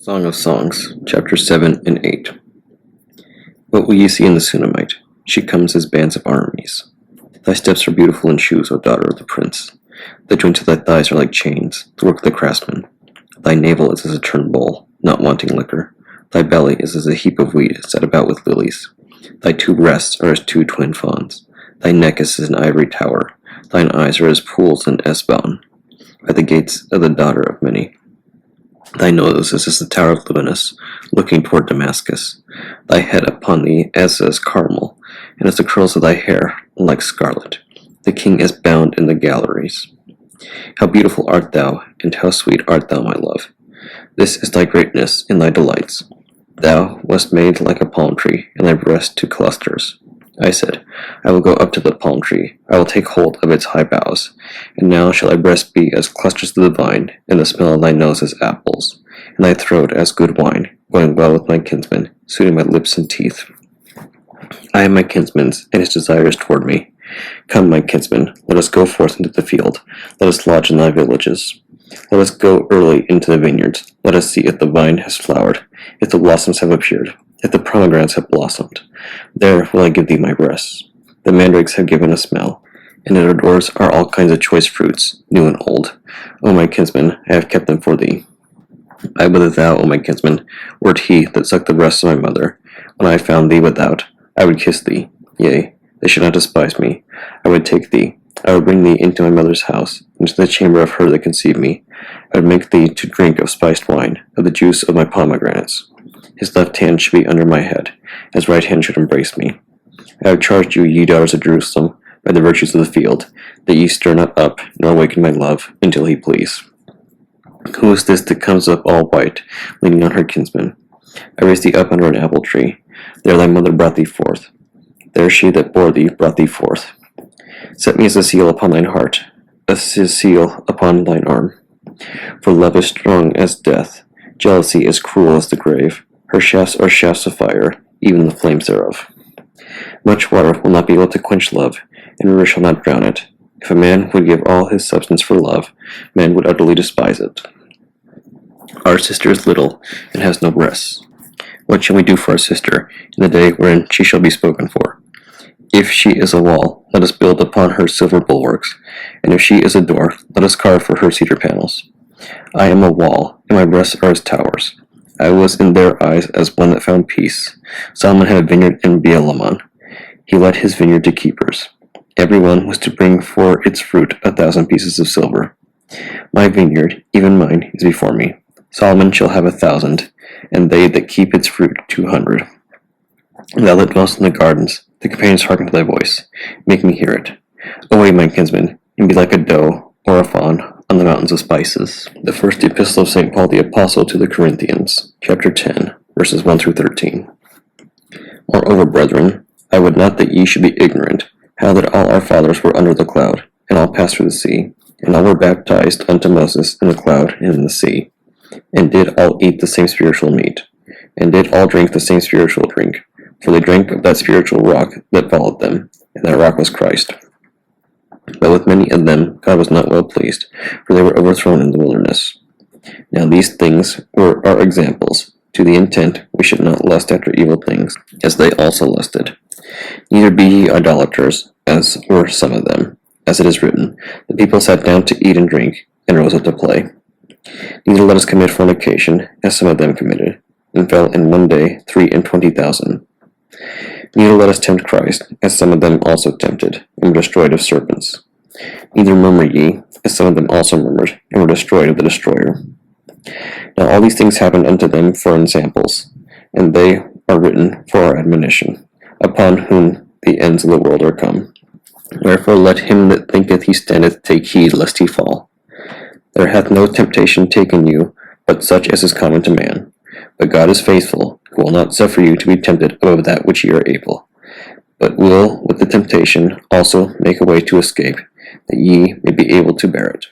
Song of Songs, Chapter 7 and 8. What will ye see in the Sunamite? She comes as bands of armies. Thy steps are beautiful in shoes, O daughter of the prince. The joints of thy thighs are like chains, the work of the craftsman. Thy navel is as a turned bowl, not wanting liquor. Thy belly is as a heap of wheat set about with lilies. Thy two breasts are as two twin fawns. Thy neck is as an ivory tower. Thine eyes are as pools in Esbon, at the gates of the daughter of many. Thy nose is as the tower of Libanus, looking toward Damascus. Thy head upon thee as Carmel, and as the curls of thy hair like scarlet. The king is bound in the galleries. How beautiful art thou, and how sweet art thou, my love! This is thy greatness in thy delights. Thou wast made like a palm tree, and thy breast to clusters. I said, I will go up to the palm tree, I will take hold of its high boughs. And now shall thy breast be as clusters of the vine, and the smell of thy nose as apples, and thy throat as good wine, going well with my kinsman, suiting my lips and teeth. I am my kinsman's, and his desire is toward me. Come, my kinsman, let us go forth into the field, let us lodge in thy villages. Let us go early into the vineyards, let us see if the vine has flowered, if the blossoms have appeared, if the pomegranates have blossomed. There will I give thee my breasts. The mandrakes have given a smell, and at our doors are all kinds of choice fruits, new and old. O my kinsman, I have kept them for thee. I would that thou, O my kinsman, wert he that sucked the breasts of my mother. When I found thee without, I would kiss thee. Yea, they should not despise me. I would take thee. I would bring thee into my mother's house, into the chamber of her that conceived me. I would make thee to drink of spiced wine, of the juice of my pomegranates. His left hand should be under my head, his right hand should embrace me. I have charged you, ye daughters of Jerusalem, by the virtues of the field, that ye stir not up, nor awaken my love, until he please. Who is this that comes up all white, leaning on her kinsman? I raised thee up under an apple tree. There thy mother brought thee forth. There she that bore thee brought thee forth. Set me as a seal upon thine heart, as a seal upon thine arm. For love is strong as death, jealousy is cruel as the grave. Her shafts are shafts of fire, even the flames thereof. Much water will not be able to quench love, and river shall not drown it. If a man would give all his substance for love, man would utterly despise it. Our sister is little, and has no breasts. What shall we do for our sister, in the day wherein she shall be spoken for? If she is a wall, let us build upon her silver bulwarks, and if she is a door, let us carve for her cedar panels. I am a wall, and my breasts are as towers. I was in their eyes as one that found peace. Solomon had a vineyard in Baalamon. He let his vineyard to keepers. Every one was to bring for its fruit 1,000 pieces of silver. My vineyard, even mine, is before me. Solomon shall have 1,000, and they that keep its fruit 200. Thou that dwellest in the gardens, the companions hearken to thy voice. Make me hear it. Away, my kinsman, and be like a doe or a fawn on the mountains of spices. The first epistle of St. Paul the Apostle to the Corinthians, chapter 10, verses 1 through 13. Moreover, brethren, I would not that ye should be ignorant, how that all our fathers were under the cloud, and all passed through the sea, and all were baptized unto Moses in the cloud and in the sea, and did all eat the same spiritual meat, and did all drink the same spiritual drink, for they drank of that spiritual rock that followed them, and that rock was Christ. But with many of them God was not well pleased, for they were overthrown in the wilderness. Now these things were our examples, to the intent we should not lust after evil things, as they also lusted. Neither be ye idolaters, as were some of them. As it is written, the people sat down to eat and drink, and rose up to play. Neither let us commit fornication, as some of them committed, and fell in one day 23,000. Neither let us tempt Christ, as some of them also tempted, and were destroyed of serpents. Neither murmur ye, as some of them also murmured, and were destroyed of the destroyer. Now all these things happened unto them for ensamples, and they are written for our admonition, upon whom the ends of the world are come. Wherefore let him that thinketh he standeth take heed lest he fall. There hath no temptation taken you, but such as is common to man. But God is faithful, who will not suffer you to be tempted above that which ye are able, but will with the temptation also make a way to escape, that ye may be able to bear it.